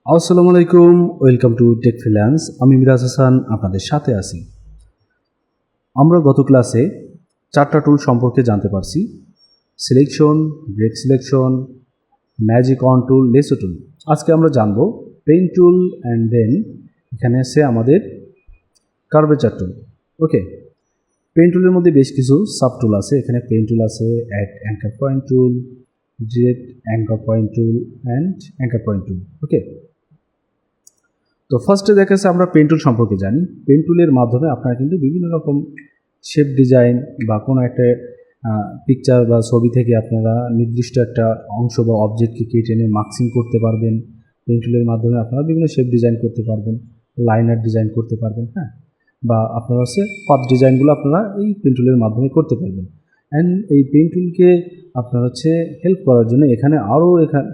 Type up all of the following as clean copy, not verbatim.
আসসালামু আলাইকুম, welcome to take freelance. আমি মিরাজ হাসান আপনাদের সাথে আছি। আমরা গত ক্লাসে 4টা টুল সম্পর্কে জানতে পারছি: selection, break selection, magic wand tool, lasso tool. আজকে আমরা জানবো পেইন টুল অ্যান্ড দেন এখানে আছে আমাদের কার্ভেচার টুল। ওকে, পেইন টুলের মধ্যে বেশ কিছু সাব টুল আছে। এখানে পেইন টুল আছে, add anchor point tool, direct anchor point tool and anchor point tool. Okay, তো ফার্স্টে দেখাচ্ছে আমরা পেন টুল সম্পর্কে জানি। পেন টুলের মাধ্যমে আপনারা কিন্তু বিভিন্ন রকম শেপ ডিজাইন বা কোনো একটা পিকচার বা ছবি থেকে আপনারা নির্দিষ্ট একটা অংশ বা অবজেক্টকে কেটে এনে মার্কসিং করতে পারবেন। পেন টুলের মাধ্যমে আপনারা বিভিন্ন শেপ ডিজাইন করতে পারবেন, লাইনার ডিজাইন করতে পারবেন, হ্যাঁ, বা আপনারা হচ্ছে পাথ ডিজাইনগুলো আপনারা এই পেন টুলের মাধ্যমে করতে পারবেন। অ্যান্ড এই পেন টুলকে আপনার হচ্ছে হেল্প করার জন্য এখানে আরও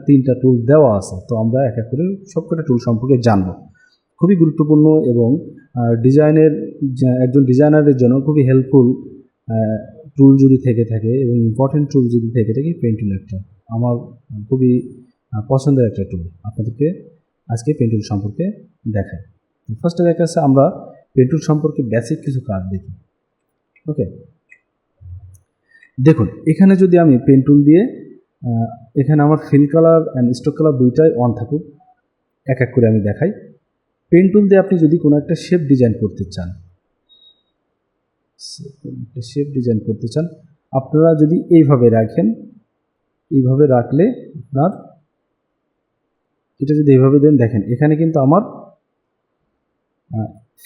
3টা টুল দেওয়া আছে। তো আমরা এক এক করে সবকটা টুল সম্পর্কে জানবো। খুবই গুরুত্বপূর্ণ এবং ডিজাইনের একজন ডিজাইনারের জন্য খুবই হেল্পফুল টুল যদি থেকে থাকে এবং ইম্পর্টেন্ট টুল যদি থেকে থাকে পেন টুল একটা আমার খুবই পছন্দের একটা টুল। আপনাদেরকে আজকে পেন টুল সম্পর্কে দেখাই। ফার্স্টে দেখাচ্ছে আমরা পেন টুল সম্পর্কে বেসিক কিছু কাজ দেখি। ওকে, দেখুন এখানে যদি আমি পেন টুল দিয়ে এখানে আমার fill colour and stroke colour দুইটাই অন থাকুক, এক এক করে আমি দেখাই। পেন টুল দিয়ে আপনি যদি কোনো একটা শেপ ডিজাইন করতে চান, আপনারা যদি এইভাবে রাখেন, এইভাবে রাখলে আপনার এটা যদি এইভাবে দেন, দেখেন এখানে কিন্তু আমার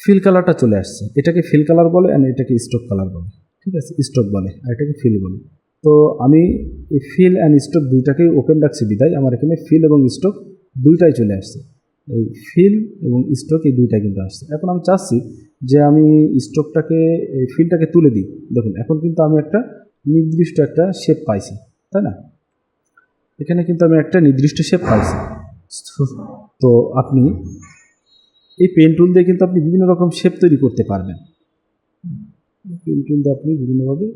ফিল কালারটা চলে আসছে। এটাকে ফিল কালার বলে আর এটাকে স্ট্রোক কালার বলে, ঠিক আছে, স্ট্রোক বলে আর এটাকে ফিল বলে। তো আমি এই ফিল অ্যান্ড স্ট্রোক দুইটাকেই ওপেন রাখছি বিদায় আমার এখানে ফিল এবং স্ট্রোক দুইটাই চলে আসছে। এই ফিল এবং স্ট্রোক এই দুইটা কিন্তু আসছে। এখন আমি চাচ্ছি যে আমি স্ট্রোকটাকে এই ফিলটাকে তুলে দিই। দেখুন এখন কিন্তু আমি একটা নির্দিষ্ট একটা শেপ পাইছি, তাই না? এখানে কিন্তু আমি একটা নির্দিষ্ট শেপ পাইছি। তো আপনি এই পেন টুল দিয়ে কিন্তু আপনি বিভিন্ন রকম শেপ তৈরি করতে পারবেন। পেন টুল দিয়ে আপনি বিভিন্নভাবে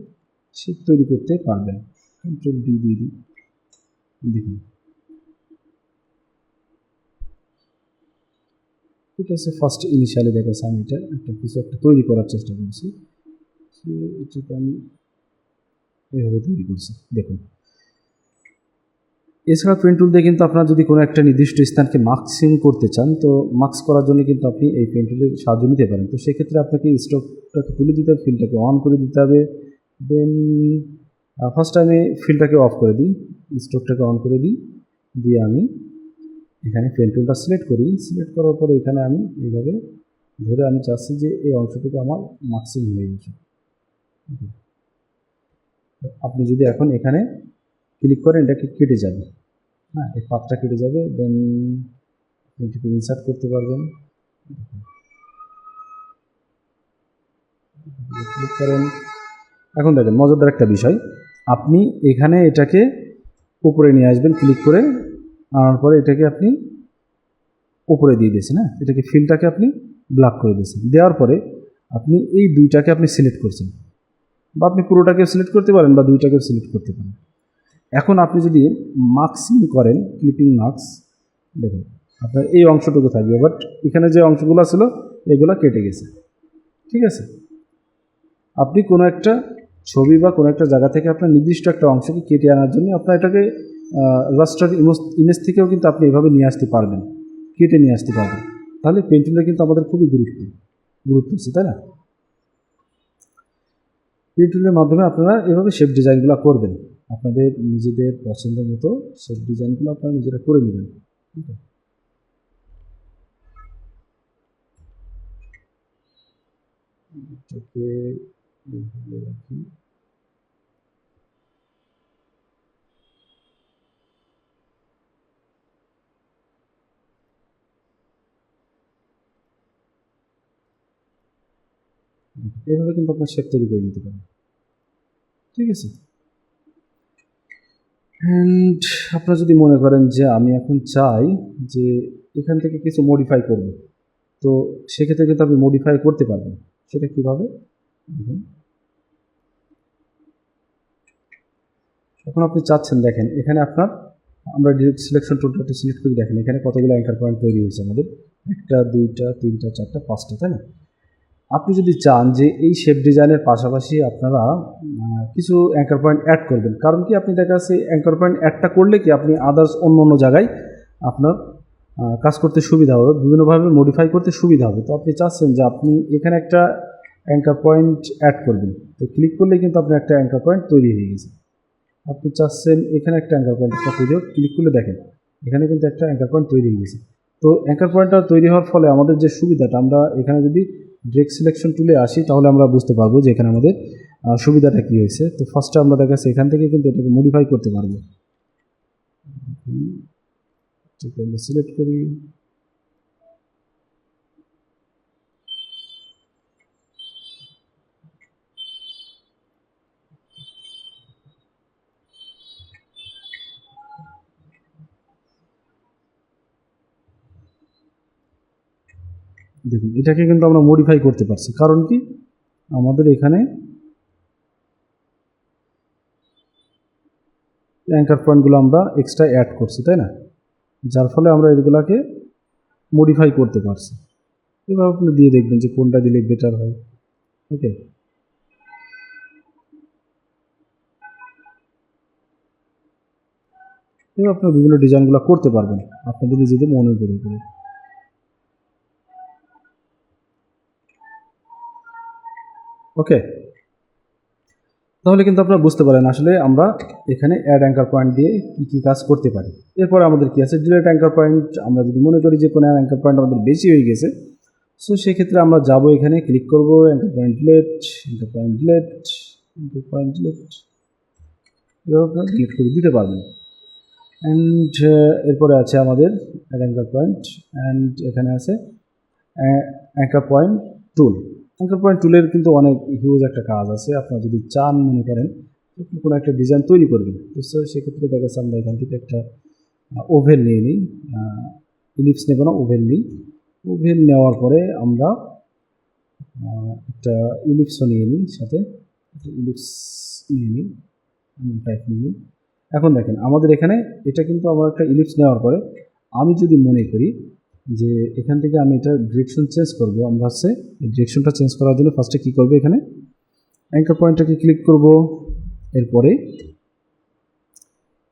শেপ তৈরি করতে পারবেন। কন্ট্রোল ডি দিয়ে দিই, দেখুন ঠিক আছে। ফার্স্ট ইনিশিয়ালি দেখাচ্ছে আমি এটা একটা কিছু একটা তৈরি করার চেষ্টা করছি, এটাকে আমি এভাবে তৈরি করছি, দেখুন। এছাড়া পেন টুল দিয়ে কিন্তু আপনারা যদি কোনো একটা নির্দিষ্ট স্থানকে মার্কসিং করতে চান, তো মার্কস করার জন্য কিন্তু আপনি এই পেন টুলের সাহায্য নিতে পারেন। তো সেক্ষেত্রে আপনাকে স্ট্রোকটাকে তুলে দিতে হবে, ফিলটাকে অন করে দিতে হবে। দেন ফার্স্ট আমি ফিলটাকে অফ করে দিই, স্ট্রোকটাকে অন করে দিই, দিয়ে আমি এখানে পেন টুলটা সিলেক্ট করি। সিলেক্ট করার পরে এখানে আমি এইভাবে ধরে আমি চাচ্ছি যে এই অংশটুকু আমার মার্কসিং হয়ে গেছে। আপনি যদি এখন এখানে ক্লিক করেন এটাকে কেটে যাবে, হ্যাঁ, এই পাতটা কেটে যাবে। দেন এটাকে ইনসার্ট করতে পারবেন, ক্লিক করেন। এখন দেখেন মজাদার একটা বিষয়, আপনি এখানে এটাকে উপরে নিয়ে আসবেন ক্লিক করে, আনার পরে এটাকে আপনি উপরে দিয়ে দিয়েছেন, হ্যাঁ, এটাকে ফিলটাকে আপনি ব্লক করে দিয়েছেন। দেওয়ার পরে আপনি এই দুইটাকে আপনি সিলেক্ট করছেন, বা আপনি পুরোটাকে সিলেক্ট করতে পারেন বা দুইটাকে সিলেক্ট করতে পারেন। এখন আপনি যদি মার্কসিং করেন, ক্লিপিং মার্কস, দেখুন আপনার এই অংশটুকু থাকবে, বাট এখানে যে অংশগুলো ছিল এগুলো কেটে গেছে, ঠিক আছে। আপনি কোনো একটা ছবি বা কোনো একটা জায়গা থেকে আপনার নির্দিষ্ট একটা অংশকে কেটে আনার জন্য আপনার এটাকে রাস্টার ইমেজ থেকেও কিন্তু আপনি এভাবে নিয়ে আসতে পারবেন, কেটে নিয়ে আসতে পারবেন। তাহলে পেন টুলটা কিন্তু আমাদের খুবই গুরুত্ব আছে, তাই না? পেন টুলের মাধ্যমে আপনারা এভাবে শেপ ডিজাইনগুলো করবেন, আপনাদের নিজেদের পছন্দের মতো শেপ ডিজাইনগুলো আপনারা নিজেরা করে নেবেন। ঠিক আছে, এটাকে এইভাবে রাখি। এভাবে কিন্তু আপনার শেপ তৈরি করে নিতে পারেন, ঠিক আছে। অ্যান্ড আপনারা যদি মনে করেন যে আমি এখন চাই যে এখান থেকে কিছু মডিফাই করব, তো সেক্ষেত্রে কিন্তু আপনি মডিফাই করতে পারবেন। সেটা কীভাবে দেখুন, এখন আপনি চাচ্ছেন, দেখেন এখানে আপনার আমরা ডিরেক্ট সিলেকশন টুলটা সিলেক্ট করে দেখেন এখানে কতগুলো অ্যাঙ্কার পয়েন্ট তৈরি হয়েছে আমাদের, 1টা 2টা 3টা 4টা 5টা, তাই না? আপনি যদি চান যে এই শেপ ডিজাইনের পাশাপাশি আপনারা কিছু অ্যাঙ্কার পয়েন্ট অ্যাড করবেন, কারণ কি আপনি দেখা যাচ্ছে অ্যাঙ্কার পয়েন্ট অ্যাডটা করলে কি আপনি আদার্স অন্য অন্য জায়গায় আপনার কাজ করতে সুবিধা হবে, বিভিন্নভাবে মডিফাই করতে সুবিধা হবে। তো আপনি চাচ্ছেন যে আপনি এখানে একটা অ্যাঙ্কার পয়েন্ট অ্যাড করবেন, তো ক্লিক করলে কিন্তু আপনার একটা অ্যাঙ্কার পয়েন্ট তৈরি হয়ে গেছে। আপনি চাচ্ছেন এখানে একটা অ্যাঙ্কার পয়েন্ট তৈরি হোক, ক্লিক করলে দেখেন এখানে কিন্তু একটা অ্যাঙ্কার পয়েন্ট তৈরি হয়ে গেছে। তো অ্যাঙ্কার পয়েন্টটা তৈরি হওয়ার ফলে আমাদের যে সুবিধাটা, আমরা এখানে যদি ডিরেক্ট সিলেকশন টুলে আসি তাহলে আমরা বুঝতে পারবো যে এখানে আমাদের সুবিধাটা কী হয়েছে। তো ফার্স্টে আমরা দেখা যাচ্ছে এখান থেকে কিন্তু এটাকে মডিফাই করতে পারবো। সিলেক্ট করি, দেখুন এটাকে কিন্তু আমরা মডিফাই করতে পারছি, কারণ কি আমাদের এখানে অ্যাঙ্কার পয়েন্টগুলো আমরা এক্সট্রা অ্যাড করছি, তাই না? যার ফলে আমরা এগুলাকে মডিফাই করতে পারছি। এবার আপনি দিয়ে দেখবেন যে কোনটা দিলে বেটার হয়। ওকে, এবার আপনার বিভিন্ন ডিজাইনগুলো করতে পারবেন আপনাদের নিজেদের মনের করে করে। ওকে, তাহলে কিন্তু আপনারা বুঝতে পারেন আসলে আমরা এখানে অ্যাড অ্যাঙ্কার পয়েন্ট দিয়ে কী কী কাজ করতে পারি। এরপর আমাদের কি আছে, ডিলেট অ্যাঙ্কার পয়েন্ট। আমরা যদি মনে করি যে কোনো অ্যাঙ্কার পয়েন্ট আমাদের বেশি হয়ে গেছে, সো সেক্ষেত্রে আমরা যাব এখানে ক্লিক করব, anchor point delete, anchor point delete, anchor point delete, এভাবে আপনারা ডিলেট করে দিতে পারবেন। অ্যান্ড এরপরে আছে আমাদের অ্যাঙ্কার পয়েন্ট, অ্যান্ড এখানে আছে অ্যাঙ্কার পয়েন্ট টুল। অ্যাঙ্কার পয়েন্ট টুলের কিন্তু অনেক হিউজ একটা কাজ আছে। আপনারা যদি চান মনে করেন আপনি কোনো একটা ডিজাইন তৈরি করবেন, তো সেক্ষেত্রে দেখা যাচ্ছে আমরা এখান থেকে একটা ওভেল নিয়ে নিই, ইলিপস নেব না, ওভেল নিই। ওভেল নেওয়ার পরে আমরা একটা ইলিপসও নিয়ে নিই, সাথে একটা ইলিপস নিয়ে নিই, টাইপ নিয়ে নিই। এখন দেখেন আমাদের এখানে এটা কিন্তু আমার একটা ইলিপস নেওয়ার পরে আমি যদি মনে করি যে এখান থেকে আমি এটা ডিরেকশন চেঞ্জ করবো, আমরা হচ্ছে এই ডিরেকশনটা চেঞ্জ করার জন্য ফার্স্টে কী করবো, এখানে অ্যাঙ্কার পয়েন্টটাকে ক্লিক করব, এরপরে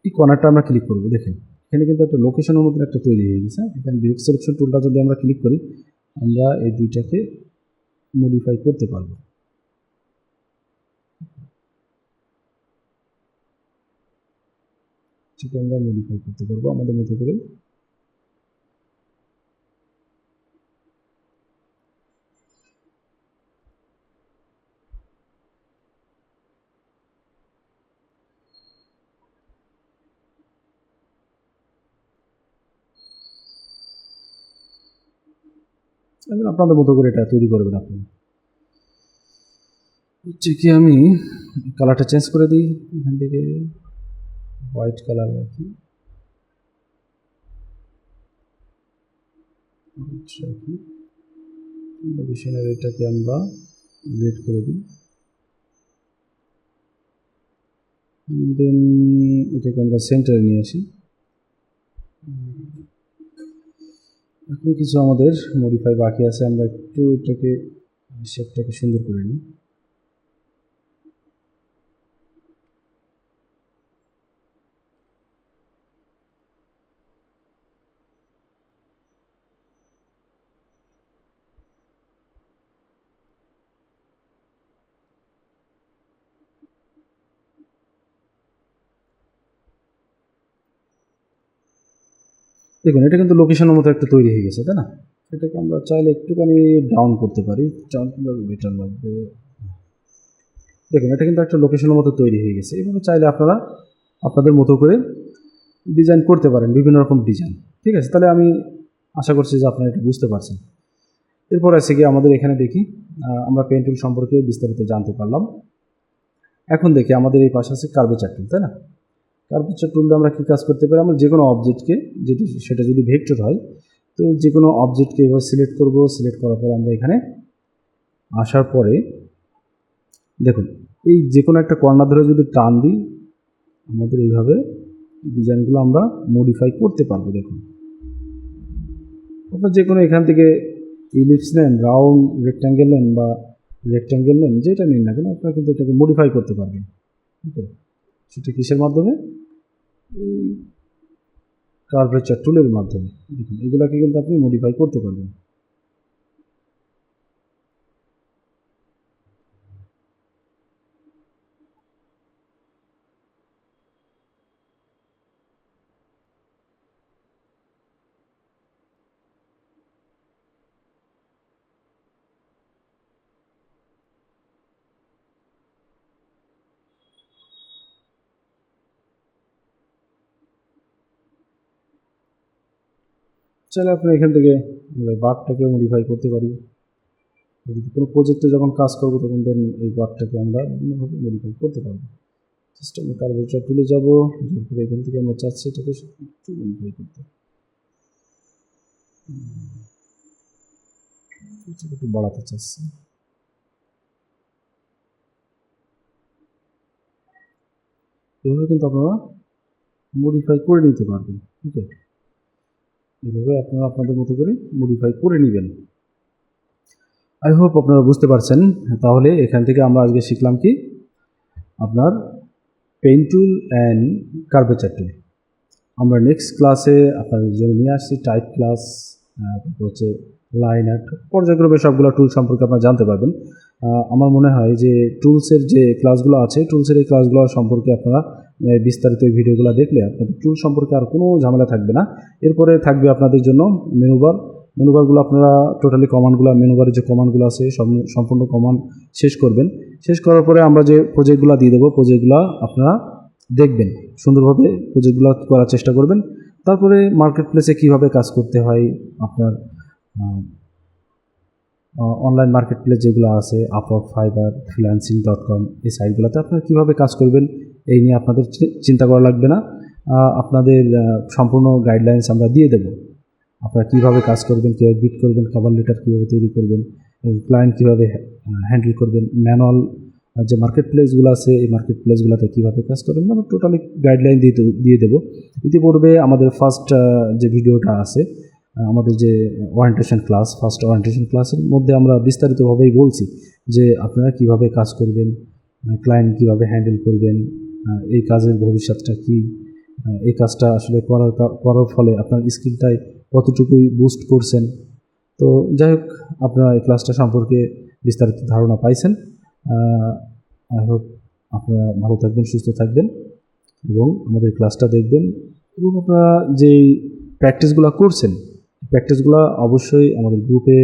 এই কর্নারটা আমরা ক্লিক করব। দেখেন এখানে কিন্তু একটা লোকেশনের মধ্যে একটা তৈরি হয়ে গেছে। এখানে ডিরেক্ট সিলেকশন টুলটা যদি আমরা ক্লিক করি আমরা এই দুইটাকে মডিফাই করতে পারবো। সেটা আমরা মডিফাই করতে পারবো আমাদের মতো করে। এখন আপনাদের মতো করে এটা তৈরি করবেন আপনি। হচ্ছে কি আমি কালারটা চেঞ্জ করে দিই, এখান থেকে হোয়াইট কালার রাখি, লোকেশনের এটাকে আমরা রেড করে দিই, দেন এটাকে আমরা সেন্টারে নিয়ে আসি। এখন কিছু আমাদের মডিফাই বাকি আছে, আমরা একটু এটাকে শেপটাকে সুন্দর করে নিই। দেখুন এটা কিন্তু লোকেশনের মতো একটা তৈরি হয়ে গেছে, তাই না? এটাকে আমরা চাইলে একটুখানি ডাউন করতে পারি, ডাউন করলে বেটার লাগবে। দেখুন এটা কিন্তু একটা লোকেশনের মতো তৈরি হয়ে গেছে। এভাবে চাইলে আপনারা আপনাদের মতো করে ডিজাইন করতে পারেন, বিভিন্ন রকম ডিজাইন। ঠিক আছে, তাহলে আমি আশা করছি যে আপনারা এটা বুঝতে পারছেন। এরপর আছে কি আমাদের এখানে দেখি আমরা পেন টুল সম্পর্কে বিস্তারিত জানতে পারলাম। এখন দেখি আমাদের এই পাশে আছে কার্ভেচার টুল, তাই না? কার্ভেচার টুল দিয়ে আমরা কী কাজ করতে পারি, আমরা যে কোনো অবজেক্টকে, যেটি সেটা যদি ভেক্টর হয়, তো যে কোনো অবজেক্টকে এবার সিলেক্ট করব। সিলেক্ট করার পরে আমরা এখানে আসার পরে দেখুন এই যে কোনো একটা কর্নার ধরে যদি টান দিই আমাদের এইভাবে ডিজাইনগুলো আমরা মডিফাই করতে পারবো। দেখুন আপনার যে কোনো এখান থেকে ইলিপস নেন, রাউন্ড রেক্ট্যাঙ্গেল নেন বা রেক্ট্যাঙ্গেল নেন, যেটা নিন না কেন আপনারা কিন্তু এটাকে মডিফাই করতে পারবেন। ঠিক আছে, সেটা কিসের মাধ্যমে? এই কার্ভেচার টুলের মাধ্যমে। দেখুন এগুলাকে কিন্তু আপনি মডিফাই করতে পারবেন। চাইলে আপনি এখান থেকে বারটাকে মডিফাই করতে পারি। যদি কোনো প্রজেক্টে যখন কাজ করবো তখন দেন এই বারটাকে আমরা বিভিন্নভাবে মডিফাই করতে পারবো। সিস্টেমে কার্ভেচার টুলে যাবো, তারপরে এখান থেকে আমরা চাচ্ছি এটাকে একটু মডিফাই করতে, একটু বাড়াতে চাচ্ছি। এভাবে কিন্তু আপনারা মডিফাই করে নিতে পারবেন। ঠিক আছে, এভাবে আপনারা আপনাদের মতো করে মডিফাই করে নেবেন। আই হোপ আপনারা বুঝতে পারছেন। তাহলে এখান থেকে আমরা আজকে শিখলাম কি, আপনার পেন টুল অ্যান্ড কার্ভেচার টুল। আমরা নেক্সট ক্লাসে আপনাদের জন্য নিয়ে আসছি টাইপ ক্লাস, তারপর হচ্ছে লাইন আর্ট, পর্যায়ক্রমে সবগুলো টুল সম্পর্কে আপনারা জানতে পারবেন। আমার মনে হয় যে টুলসের যে ক্লাসগুলো আছে, টুলসের এই ক্লাসগুলো সম্পর্কে আপনারা বিস্তারিত ভিডিওগুলো দেখলে আপনাদের টুল সম্পর্কে আর কোনো ঝামেলা থাকবে না। এরপরে থাকবে আপনাদের জন্য মেনুবার। মেনুবারগুলো আপনারা টোটালি কমান্ডগুলো, মেনুবারের যে কমান্ডগুলো আছে সম্পূর্ণ কমান্ড শেষ করবেন। শেষ করার পরে আমরা যে প্রজেক্টগুলো দিয়ে দেবো, প্রজেক্টগুলো আপনারা দেখবেন, সুন্দরভাবে প্রজেক্টগুলো করার চেষ্টা করবেন। তারপরে মার্কেট প্লেসে কীভাবে কাজ করতে হয়, আপনার অনলাইন মার্কেট প্লেস যেগুলো আছে, আপওয়ার্ক, ফাইবার, freelancing.com, এই সাইটগুলোতে আপনারা কীভাবে কাজ করবেন এই নিয়ে আপনাদের চিন্তা করা লাগবে না। আপনাদের সম্পূর্ণ গাইডলাইন্স আমরা দিয়ে দেব। আপনারা কীভাবে কাজ করবেন, কীভাবে বিট করবেন, কভার লেটার কীভাবে তৈরি করবেন, ক্লায়েন্ট কীভাবে হ্যান্ডেল করবেন, ম্যানুয়াল যে মার্কেট প্লেসগুলো আছে এই মার্কেট প্লেসগুলোতে কীভাবে কাজ করবেন, মানে টোটালি গাইডলাইন দিয়ে দেবো। ইতিপূর্বে আমাদের ফার্স্ট যে ভিডিওটা আছে, আমাদের যে ওরিয়েন্টেশন ক্লাস, ফার্স্ট ওরিয়েন্টেশন ক্লাসের মধ্যে আমরা বিস্তারিতভাবেই বলছি যে আপনারা কীভাবে কাজ করবেন, ক্লায়েন্ট কীভাবে হ্যান্ডেল করবেন, এই কাজের ভবিষ্যৎটা কী, এই কাজটা আসলে করার ফলে আপনার স্কিলটাই কতটুকুই বুস্ট করছেন। তো যাই হোক, আপনারা এই ক্লাসটা সম্পর্কে বিস্তারিত ধারণা পাইছেন। আই হোপ আপনারা ভালো থাকবেন, সুস্থ থাকবেন এবং আমাদের ক্লাসটা দেখবেন। এবং আপনারা যেই প্র্যাকটিসগুলো করছেন, প্র্যাকটিসগুলো অবশ্যই আমাদের গ্রুপে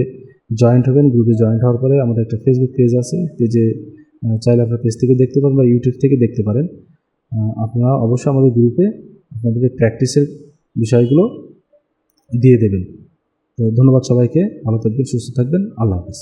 জয়েন্ট হবেন। গ্রুপে জয়েন্ট হওয়ার পরে আমাদের একটা ফেসবুক পেজ আছে, পেজে চাইলে আপনার পেজ থেকে দেখতে পারেন বা ইউটিউব থেকে দেখতে পারেন। আপনারা অবশ্যই আমাদের গ্রুপে আপনাদের এই প্র্যাকটিসের বিষয়গুলো দিয়ে দেবেন। তো ধন্যবাদ সবাইকে, ভালো থাকবেন, সুস্থ থাকবেন, আল্লাহ হাফেজ।